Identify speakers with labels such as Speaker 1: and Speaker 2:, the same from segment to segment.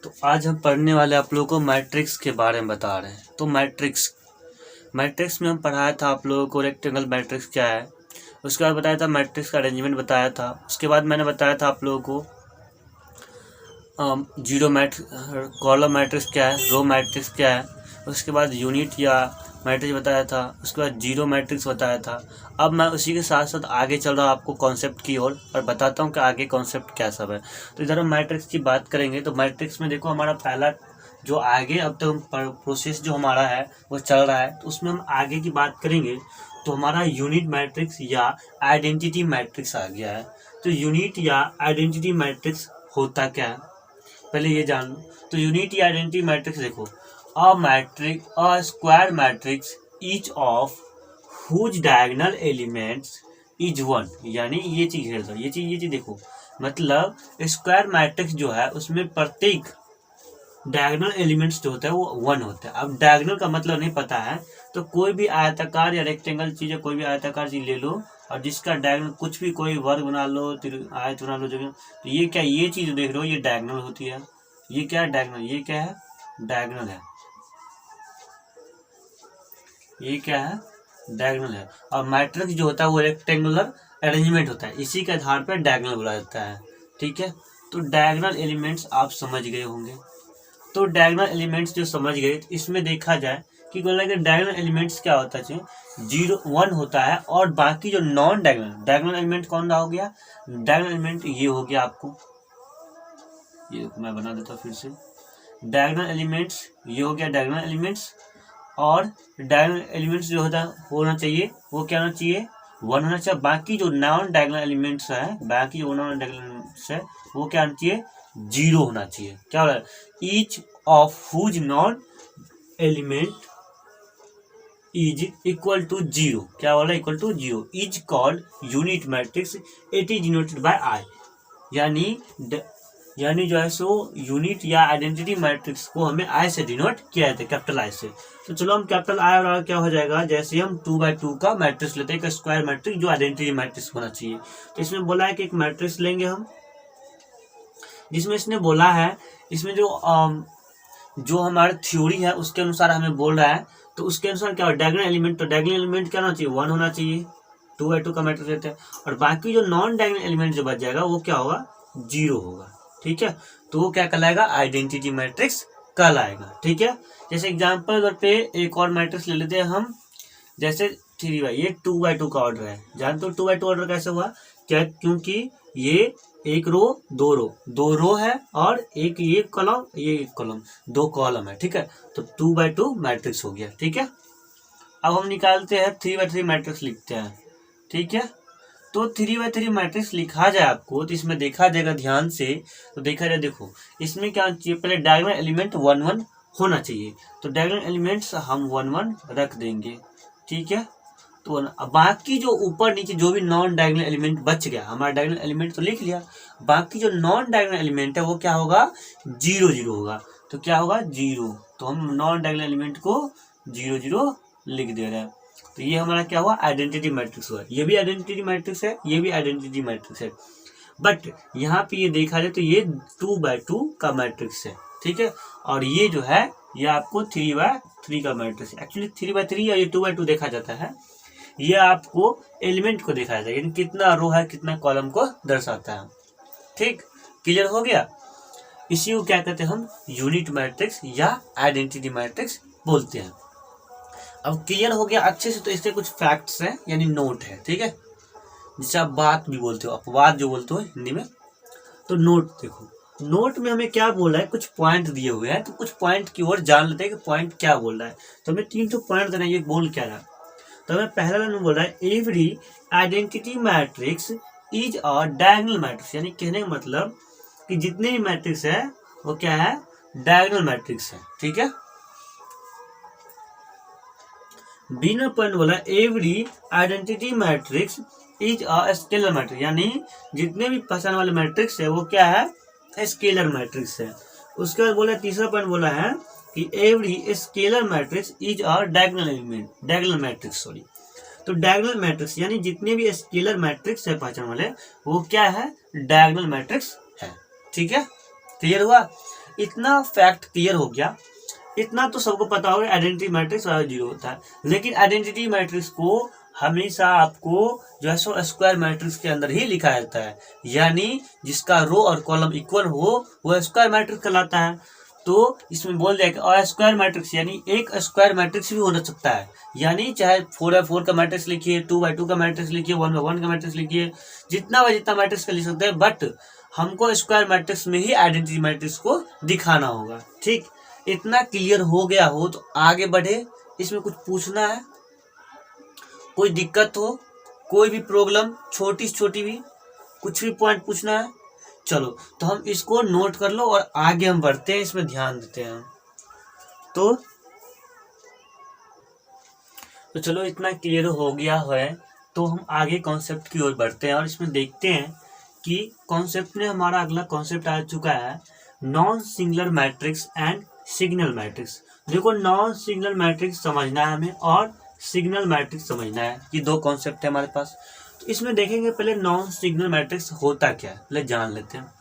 Speaker 1: तो आज हम पढ़ने वाले आप लोगों को मैट्रिक्स के बारे में बता रहे हैं। तो मैट्रिक्स में हम पढ़ाया था आप लोगों को रेक्टेंगल मैट्रिक्स क्या है, उसके बाद बताया था मैट्रिक्स का अरेंजमेंट बताया था। उसके बाद मैंने बताया था आप लोगों को जीरो कॉलम मैट्रिक्स क्या है, रो मैट्रिक्स क्या है। उसके बाद यूनिट या मैट्रिक्स बताया था। उसके बाद जीरो मैट्रिक्स बताया था। अब मैं उसी के साथ साथ आगे चल रहा हूँ आपको कॉन्सेप्ट की ओर और बताता हूँ कि आगे कॉन्सेप्ट क्या सब है। तो इधर हम मैट्रिक्स की बात करेंगे। तो मैट्रिक्स में देखो हमारा पहला जो आगे अब तक प्रोसेस जो हमारा है वो चल रहा है, तो उसमें हम आगे की बात करेंगे। तो हमारा यूनिट मैट्रिक्स या आइडेंटिटी मैट्रिक्स आ गया है। तो यूनिट या आइडेंटिटी मैट्रिक्स होता क्या है पहले ये जान लो। तो यूनिट या आइडेंटिटी मैट्रिक्स देखो, a square matrix each of whose diagonal elements is one, यानी ये चीज है, ये चीज देखो, मतलब स्क्वायर मैट्रिक्स जो है उसमें प्रत्येक डायगोनल एलिमेंट्स जो होता है वो वन होता है। अब डायगोनल का मतलब नहीं पता है तो कोई भी आयताकार या रेक्टेंगल चीज है, कोई भी आयताकार चीज ले लो और जिसका डायगोनल कुछ भी कोई वर्ग बना लो, आयत बना लो, जगह तो ये क्या, ये चीज देख रहे हो ये डायगोनल होती है। ये क्या है डायगोनल, ये क्या है डायगोनल है, ये क्या है डायगोनल है। और मैट्रिक्स जो होता है वो रेक्टेंगुलर अरेंजमेंट होता है, इसी के आधार पर डायगोनल बोला जाता है। ठीक है, तो डायगोनल एलिमेंट्स आप समझ गए होंगे। तो डायगोनल एलिमेंट्स जो समझ गए, तो इसमें देखा जाए कि डायगोनल एलिमेंट्स क्या होता है, 0 1 होता है और बाकी जो नॉन डायगोनल एलिमेंट कौन सा हो गया, डायगोनल एलिमेंट ये हो गया आपको, ये मैं बना देता हूँ फिर से, डायगोनल एलिमेंट्स ये हो गया डायगोनल एलिमेंट्स। और डायगोनल एलिमेंट्स जो होना चाहिए वो क्या होना चाहिए, 1 होना चाहिए। बाकी जो नॉन डायगोनल एलिमेंट्स है, बाकी जो नॉन डायगोनल एलिमेंट्स है वो क्या होना चाहिए, 0 होना चाहिए। क्या हो रहा है, each of whose non element is equal to 0, क्या वाला equal to 0 is called unit matrix, it is denoted by I. यानी जो है सो यूनिट या आइडेंटिटी मैट्रिक्स को हमें आई से डिनोट किया जाता है, कैपिटल आई से। तो चलो हम कैपिटल आई और क्या हो जाएगा, जैसे हम 2x2 का मैट्रिक्स लेते हैं, एक स्क्वायर मैट्रिक्स जो आइडेंटिटी मैट्रिक्स होना चाहिए। तो इसमें बोला है कि एक मैट्रिक्स लेंगे हम, जिसमें इसने बोला है, इसमें जो हमारी थ्योरी है उसके अनुसार हमें बोल रहा है। तो उसके अनुसार क्या होगा, डायगोनल एलिमेंट, तो डायगोनल एलिमेंट क्या होना चाहिए, 1 होना चाहिए। 2x2 का मैट्रिक्स लेते हैं और बाकी जो नॉन डायगोनल एलिमेंट जो बच जाएगा वो क्या होगा, 0 होगा। ठीक है, तो वो क्या कहलाएगा, आइडेंटिटी मैट्रिक्स कहलाएगा। ठीक है, जैसे एग्जांपल पे एक और मैट्रिक्स ले लेते हैं हम, जैसे 3y, ये 2x2 का ऑर्डर है। जानते हो 2x2 ऑर्डर कैसे हुआ, क्या, क्योंकि ये एक रो दो रो है और एक ये कॉलम, ये एक कॉलम, 2 कॉलम है। ठीक है, तो 2x2 मैट्रिक्स हो गया। ठीक है, अब हम निकालते हैं 3x3 मैट्रिक्स लिखते हैं। ठीक है, तो 3x3 मैट्रिक्स लिखा जाए आपको, तो इसमें देखा जाएगा ध्यान से, तो देखा जाए, देखो इसमें क्या चाहिए, पहले डायगोनल एलिमेंट 1 1 होना चाहिए। तो डायगोनल एलिमेंट्स हम 1 1 रख देंगे। ठीक है, तो बाकी जो ऊपर नीचे जो भी नॉन डायगोनल एलिमेंट बच गया, हमारा डायगोनल एलिमेंट तो लिख लिया, बाकी जो नॉन डायगोनल एलिमेंट है वो क्या होगा, 0 0 होगा। तो क्या होगा 0, तो हम नॉन डायगोनल एलिमेंट को 0 0 लिख दे रहे हैं। तो ये हमारा क्या हुआ, आइडेंटिटी मैट्रिक्स हुआ। ये भी आइडेंटिटी मैट्रिक्स है, ये भी आइडेंटिटी मैट्रिक्स है। बट यहाँ पे ये देखा जाए तो ये 2x2 का मैट्रिक्स है। ठीक है, और ये जो है ये आपको 3x3 का मैट्रिक्स है। एक्चुअली 3x3 या ये 2x2 देखा जाता है, ये आपको एलिमेंट को देखा जाता है, यानी कितना रो है कितना कॉलम को दर्शाता है। ठीक, क्लियर हो गया। इसी को क्या कहते हैं हम, यूनिट मैट्रिक्स या आइडेंटिटी मैट्रिक्स बोलते हैं। अब क्लियर हो गया अच्छे से, तो इसके कुछ फैक्ट्स हैं यानी नोट है। ठीक है, जिसे आप बात भी बोलते हो, अपवाद जो बोलते हो हिंदी में। तो नोट देखो, नोट में हमें क्या बोला है, कुछ पॉइंट दिए हुए हैं, तो कुछ पॉइंट की ओर जान लेते हैं कि पॉइंट क्या बोल रहा है। तो हमें 3 पॉइंट देना है, ये बोल क्या रहा है। तो हमें पहला लाइन में बोल रहा है, every identity matrix is a diagonal matrix, यानी कहने का मतलब कि जितने भी मैट्रिक्स है वो क्या है, डायगोनल मैट्रिक्स है। ठीक है, बिना पॉइंट बोला, every identity matrix is a scalar matrix, यानी जितने भी पहचान वाले मैट्रिक्स है वो क्या है, स्केलर मैट्रिक्स है। उसके बाद बोला, तीसरा पॉइंट बोला है कि every scalar matrix is a diagonal matrix, sorry. तो डायगोनल मैट्रिक्स यानी जितने भी स्केलर मैट्रिक्स है पहचान वाले वो क्या है, डायगोनल मैट्रिक्स है। ठीक है, क्लियर हुआ। इतना फैक्ट क्लियर हो गया, इतना तो सबको पता होगा आइडेंटिटी मैट्रिक्स और जीरो होता है, लेकिन आइडेंटिटी मैट्रिक्स को हमेशा आपको जो है सो स्क्वायर मैट्रिक्स के अंदर ही लिखा जाता है, यानी जिसका रो और कॉलम इक्वल हो वो स्क्वायर मैट्रिक्स कहलाता है। तो इसमें बोल दिया कि और स्क्वायर मैट्रिक्स यानी एक स्क्वायर मैट्रिक्स भी हो सकता है, यानी चाहे 4x4 का मैट्रिक्स लिखिए, 2x2 का मैट्रिक्स लिखिए, 1x1 का मैट्रिक्स लिखिए, जितना मैट्रिक्स का लिख सकते हैं, बट हमको स्क्वायर मैट्रिक्स में ही आइडेंटिटी मैट्रिक्स को दिखाना होगा। ठीक, इतना क्लियर हो गया हो तो आगे बढ़े। इसमें कुछ पूछना है, कोई दिक्कत हो, कोई भी प्रॉब्लम, छोटी छोटी भी कुछ भी पॉइंट पूछना है, चलो तो हम इसको नोट कर लो और आगे हम बढ़ते हैं, इसमें ध्यान देते हैं। तो चलो इतना क्लियर हो गया है तो हम आगे कॉन्सेप्ट की ओर बढ़ते हैं और इसमें देखते हैं कि कॉन्सेप्ट में हमारा अगला कॉन्सेप्ट आ चुका है non singular matrix and signal matrix. देखो, नॉन सिंगुलर मैट्रिक्स समझना है हमें और सिग्नल मैट्रिक्स समझना है, ये दो कॉन्सेप्ट है हमारे पास। तो इसमें देखेंगे पहले नॉन सिग्नल मैट्रिक्स होता क्या है, पहले जान लेते हैं।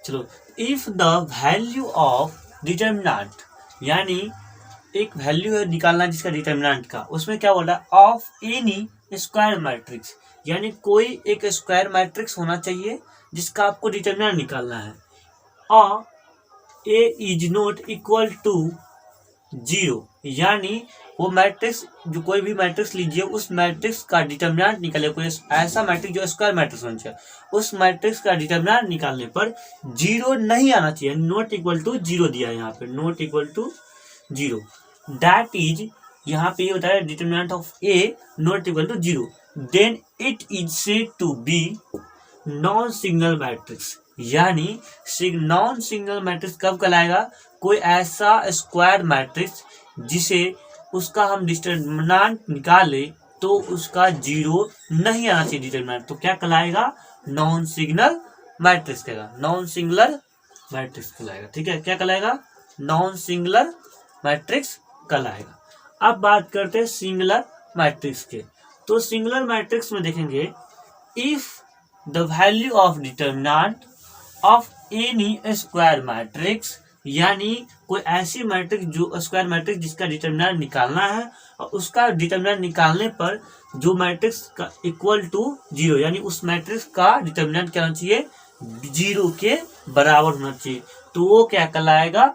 Speaker 1: चलो, if the value of determinant, यानी एक वैल्यू है निकालना जिसका डिटर्मिनेंट का, उसमें क्या बोल रहा है, ऑफ एनी स्क्वायर मैट्रिक्स, यानी कोई एक स्क्वायर मैट्रिक्स होना चाहिए जिसका आपको डिटर्मिनेंट निकालना है, और ए इज नॉट इक्वल टू 0, यानी वो मैट्रिक्स, जो कोई भी मैट्रिक्स लीजिए उस मैट्रिक्स का डिटर्मिनेंट निकाले, कोई ऐसा मैट्रिक्स जो स्क्वायर मैट्रिक्स होना चाहिए, उस मैट्रिक्स का डिटर्मिनेंट निकालने पर 0 नहीं आना चाहिए, नॉट इक्वल टू 0 दिया है यहाँ पे, not equal to 0, that is, यहाँ पे ये बताया determinant of A not equal to 0, then it is said to be non signal matrix, यानी नॉन सिग्नल मैट्रिक्स कब कहलाएगा, कोई ऐसा स्क्वायर मैट्रिक्स जिसे उसका हम डिटर्मिनेंट निकाले तो उसका 0 नहीं आना चाहिए डिटर्मिनेंट, तो क्या कहलाएगा, नॉन सिग्नल मैट्रिक्स कहलाएगा, नॉन सिंगुलर मैट्रिक्स कहलाएगा। ठीक है, क्या कहलाएगा, नॉन सिंगुलर मैट्रिक्स कहलाएगा। अब बात करते हैं सिंगुलर मैट्रिक्स के। तो सिंगुलर मैट्रिक्स में देखेंगे, if the value of determinant of N E square matrix, यानी कोई ऐसी मैट्रिक्स जो स्क्वायर मैट्रिक्स जिसका डिटर्मिनेंट निकालना है और उसका डिटर्मिनेंट निकालने पर जो मैट्रिक्स का इक्वल टू 0, यानी उस मैट्रिक्स का डिटर्मिनेंट क्या होना चाहिए, 0 के बराबर होना चाहिए, तो वो क्या कहलाएगा,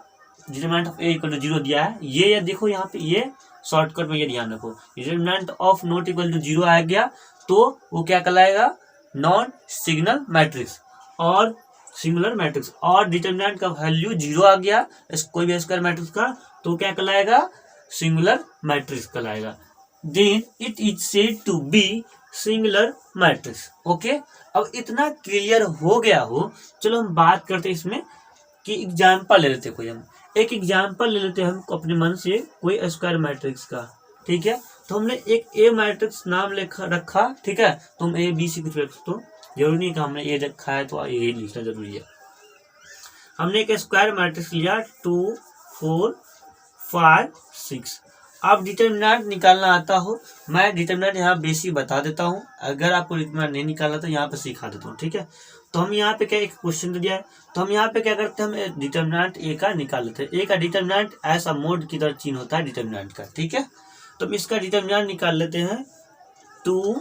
Speaker 1: determinant of A equal to 0 दिया है, ये देखो यहाँ पे, ये शॉर्टकट में ये ध्यान रखो, determinant of not equal to 0 आ गया तो वो क्या कहलाएगा, नॉन सिग्नल मैट्रिक्स और सिंगुलर मैट्रिक्स, और डिटर्मिनेंट का वैल्यू 0 आ गया कोई भी स्क्वायर मैट्रिक्स का, तो क्या कहलाएगा, सिंगुलर मैट्रिक्स कहलाएगा, then it is said to be singular matrix. Okay, अब इतना क्लियर हो गया हो, चलो हम बात करते हैं इसमें कि एग्जाम्पल ले लेते हैं, कोई हम एक एग्जाम्पल ले लेते हैं हम अपने मन से कोई स्क्वायर मैट्रिक्स का। ठीक है, तो हमने एक ए मैट्रिक्स नाम रखा, ठीक है, तुम ए बी सी कुछ रख दो, जरूरी नहीं कि हमने ए रखा है तो ये लिखना जरूरी है। हमने एक स्क्वायर मैट्रिक्स लिया 2 4 5 6। अब डिटर्मिनेंट निकालना आता हो, मैं डिटर्मिनेंट यहाँ बेसिक बता देता हूँ, अगर आपको डिटर्मिनेंट नहीं निकालना तो यहाँ पे सिखा देता हूँ। ठीक है, तो हम यहाँ पे क्या एक क्वेश्चन दिया है, तो हम यहाँ पे क्या करते हैं, हम डिटर्मिनेंट ए का निकाल लेते हैं। ए का डिटर्मिनेंट ऐसा मोड की तरह चिन्ह होता है डिटर्मिनेंट का। ठीक है, तो हम इसका डिटर्मिनेंट निकाल लेते हैं, 2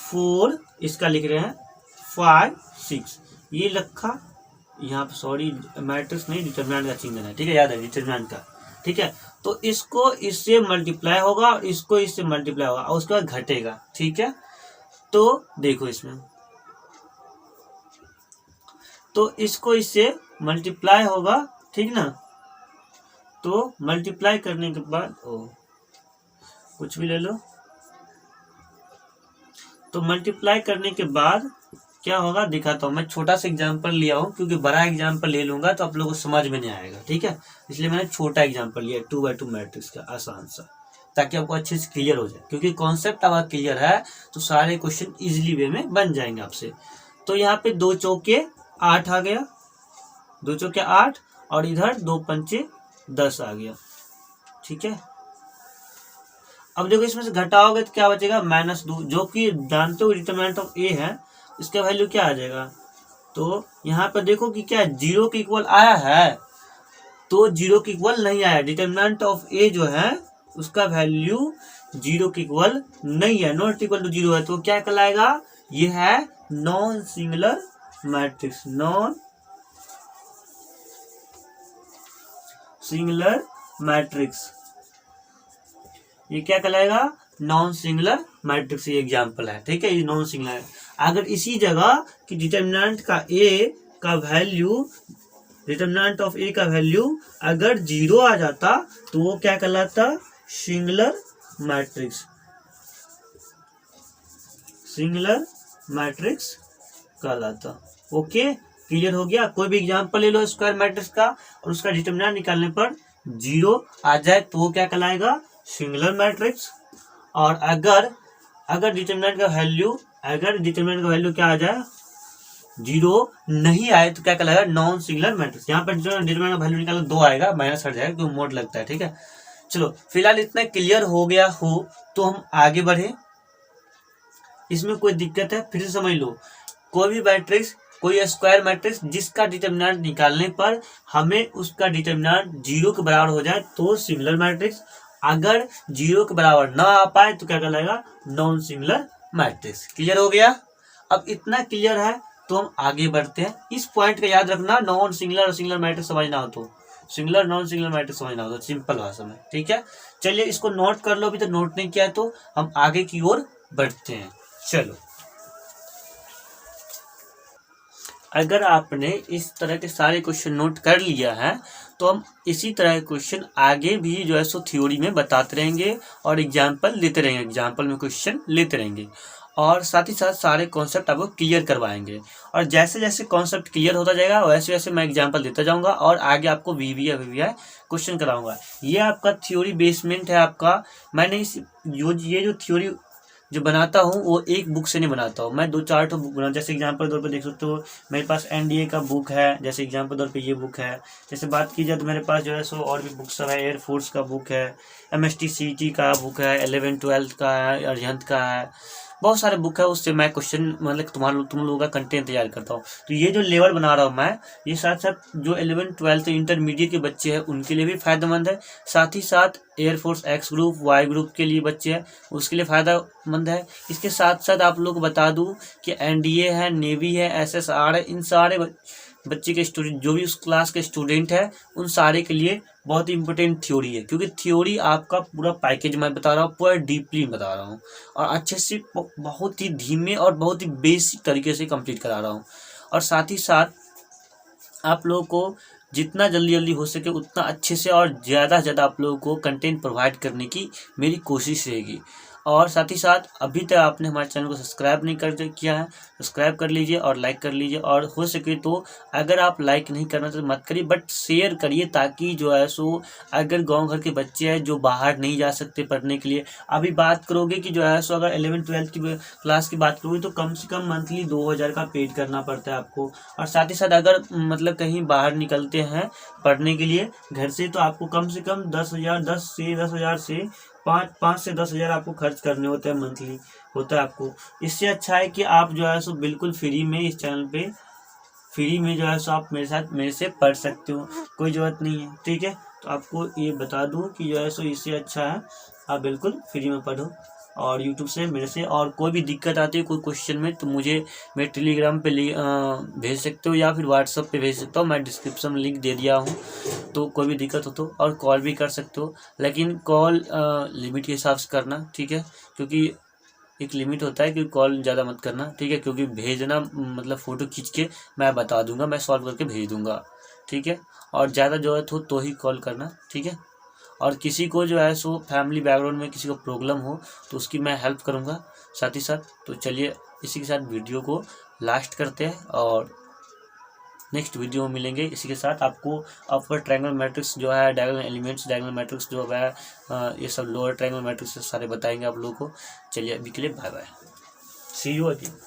Speaker 1: 4, इसका लिख रहे हैं 5 6, ये रखा यहाँ पे, सॉरी मैट्रिक्स नहीं, डिटर्मिनेंट का चिन्ह है। ठीक है, याद है डिटर्मिनेंट का। ठीक है, तो इसको इससे मल्टीप्लाई होगा और इसको इससे मल्टीप्लाई होगा और उसके बाद घटेगा। ठीक है, तो देखो इसमें, तो इसको इससे मल्टीप्लाई होगा, ठीक ना, तो मल्टीप्लाई करने के बाद कुछ भी ले लो, तो मल्टीप्लाई करने के बाद क्या होगा दिखाता हूँ। मैं छोटा सा एग्जांपल लिया हूँ क्योंकि बड़ा एग्जांपल ले लूंगा तो आप लोगों को समझ में नहीं आएगा। ठीक है, इसलिए मैंने छोटा एग्जांपल लिया 2x2 मैट्रिक्स का, आसान सा, ताकि आपको अच्छे से क्लियर हो जाए। क्योंकि कॉन्सेप्ट अगर क्लियर है तो सारे क्वेश्चन इजिली वे में बन जाएंगे आपसे। तो यहाँ पे 2 चौके 8 आ गया, 2 चौके 8 और इधर 2 पंचे 10 आ गया। ठीक है, अब देखो इसमें से घटाओगे तो क्या बचेगा, -2, जो कि जानते हो डिटर्मिनेंट ऑफ ए है, इसका वैल्यू क्या आ जाएगा। तो यहाँ पर देखो कि क्या 0 के इक्वल आया है, तो 0 के इक्वल नहीं आया, डिटर्मिनेंट ऑफ ए जो है उसका वैल्यू 0 के इक्वल नहीं है, नॉट इक्वल टू 0 है, तो क्या कहलाएगा, ये है non singular matrix, non singular matrix, ये क्या कहलाएगा, नॉन सिंगुलर मैट्रिक्स, ये एग्जांपल है, ठीक है, ये नॉन सिंगुलर है। अगर इसी जगह कि डिटर्मिनेंट का ए का वैल्यू, डिटर्मिनेंट ऑफ ए का वैल्यू अगर 0 आ जाता तो वो क्या कहलाता, सिंगुलर मैट्रिक्स, सिंगुलर मैट्रिक्स कहलाता। ओके, क्लियर हो गया। कोई भी एग्जांपल ले लो स्क्वायर मैट्रिक्स का और उसका डिटर्मिनेंट निकालने पर 0 आ जाए तो वो क्या कहलाएगा, सिंगुलर मैट्रिक्स। और अगर डिटर्मिनेंट का वैल्यू क्या आ जाए, 0 नहीं आए तो क्या कहलाएगा, नॉन सिंगुलर मैट्रिक्स। यहाँ पर डिटर्मिनेंट का वैल्यू निकालो 2 आएगा, माइनस हट जाएगा क्योंकि मोड लगता है, ठीक है। चलो फिलहाल इतना क्लियर हो गया हो तो हम आगे बढ़े, इसमें कोई दिक्कत है फिर से समझ लो। कोई भी मैट्रिक्स, कोई स्क्वायर मैट्रिक्स जिसका डिटर्मिनेंट निकालने पर हमें उसका डिटर्मिनेंट 0 के बराबर हो जाए तो सिंगुलर मैट्रिक्स, अगर 0 के बराबर ना आ पाए तो क्या कहलाएगा, नॉन सिंगुलर मैट्रिक्स। क्लियर हो गया। अब इतना क्लियर है तो हम आगे बढ़ते हैं। इस पॉइंट का याद रखना, नॉन सिंगुलर और सिंगुलर मैट्रिक्स समझना हो तो, सिंगुलर नॉन सिंगुलर मैट्रिक्स समझना हो तो सिंपल भाषा में, ठीक है। चलिए इसको नोट कर लो, अभी तो नोट नहीं किया तो हम आगे की ओर बढ़ते हैं। चलो, अगर आपने इस तरह के सारे क्वेश्चन नोट कर लिया है तो हम इसी तरह के क्वेश्चन आगे भी जो है सो थ्योरी में बताते रहेंगे और एग्जाम्पल लेते रहेंगे, एग्जाम्पल में क्वेश्चन लेते रहेंगे और साथ ही साथ सारे कॉन्सेप्ट आपको क्लियर करवाएंगे। और जैसे जैसे कॉन्सेप्ट क्लियर होता जाएगा वैसे वैसे मैं एग्जाम्पल देता जाऊंगा और आगे आपको VVI क्वेश्चन कराऊंगा। ये आपका थ्योरी बेसमेंट है आपका। मैंने ये जो थ्योरी जो बनाता हूँ वो एक बुक से नहीं बनाता हूँ, मैं 2-4 बुक बनाता हूँ। जैसे एग्जांपल तौर पे देख सकते हो मेरे पास NDA का बुक है, जैसे एग्जांपल तौर पे ये बुक है। जैसे बात की जाए तो मेरे पास जो है सो और भी बुक्स है, एयरफोर्स का बुक है, MST CT का बुक है, 11-12 का है, अरिहंत का है, बहुत सारे बुक है। उससे मैं क्वेश्चन मतलब तुम लोगों का कंटेंट तैयार करता हूँ। तो ये जो लेवल बना रहा हूँ मैं, ये साथ साथ जो 11-12 इंटरमीडिएट के बच्चे हैं उनके लिए भी फायदेमंद है, साथ ही साथ air force X group Y group के लिए बच्चे हैं उसके लिए फायदेमंद है। इसके साथ साथ आप लोग को बता दूं कि NDA है, नेवी है, SSR है, इन सारे बच्चे के स्टूडेंट जो भी उस क्लास के स्टूडेंट है उन सारे के लिए बहुत ही इंपॉर्टेंट थ्योरी है, क्योंकि थ्योरी आपका पूरा पैकेज मैं बता रहा हूँ, पूरा डीपली बता रहा हूँ और अच्छे से बहुत ही धीमे और बहुत ही बेसिक तरीके से कंप्लीट करा रहा हूँ। और साथ ही साथ आप लोगों को जितना जल्दी हो सके उतना अच्छे से और ज़्यादा से ज़्यादा आप लोगों को कंटेंट प्रोवाइड करने की मेरी कोशिश रहेगी। और साथ ही साथ अभी तक आपने हमारे चैनल को सब्सक्राइब नहीं किया है, सब्सक्राइब कर लीजिए और लाइक कर लीजिए। और हो सके तो अगर आप लाइक नहीं करना तो मत करिए, बट शेयर करिए, ताकि जो है सो अगर गांव घर के बच्चे हैं जो बाहर नहीं जा सकते पढ़ने के लिए, अभी बात करोगे कि जो है सो अगर 11-12 की क्लास की बात करोगे तो कम से कम मंथली 2000 का पेड करना पड़ता है आपको। और साथ ही साथ अगर मतलब कहीं बाहर निकलते हैं पढ़ने के लिए घर से तो आपको कम से कम 10,000 से 5 से 10,000 आपको खर्च करने होते हैं, मंथली होता है आपको। इससे अच्छा है कि आप जो है सो बिल्कुल फ्री में इस चैनल पे फ्री में जो है सो आप मेरे से पढ़ सकते हो, कोई ज़रूरत नहीं है, ठीक है। तो आपको ये बता दूं कि जो है सो इससे अच्छा है आप बिल्कुल फ्री में पढ़ो और यूट्यूब से मेरे से। और कोई भी दिक्कत आती है कोई क्वेश्चन में तो मुझे मेरे टेलीग्राम पे भेज सकते हो या फिर व्हाट्सएप पे भेज सकते हो, मैं डिस्क्रिप्शन में लिंक दे दिया हूँ, तो कोई भी दिक्कत हो तो। और कॉल भी कर सकते हो, लेकिन कॉल लिमिट के हिसाब से करना, ठीक है, क्योंकि एक लिमिट होता है कि कॉल ज़्यादा मत करना, ठीक है, क्योंकि भेजना मतलब फ़ोटो खींच के मैं बता दूंगा, मैं सॉल्व करके भेज दूंगा, ठीक है। और ज़्यादा ज़रूरत हो तो ही कॉल करना, ठीक है। और किसी को जो है सो फैमिली बैकग्राउंड में किसी को प्रॉब्लम हो तो उसकी मैं हेल्प करूंगा साथ ही साथ। तो चलिए इसी के साथ वीडियो को लास्ट करते हैं और नेक्स्ट वीडियो में मिलेंगे। इसी के साथ आपको अपर ट्रायंगल मैट्रिक्स जो है, डायगोनल एलिमेंट्स, डायगोनल मैट्रिक्स जो है, ये सब लोअर ट्रायंगल मैट्रिक्स सारे बताएंगे आप लोगों को। चलिए अभी के लिए bye bye, see you again.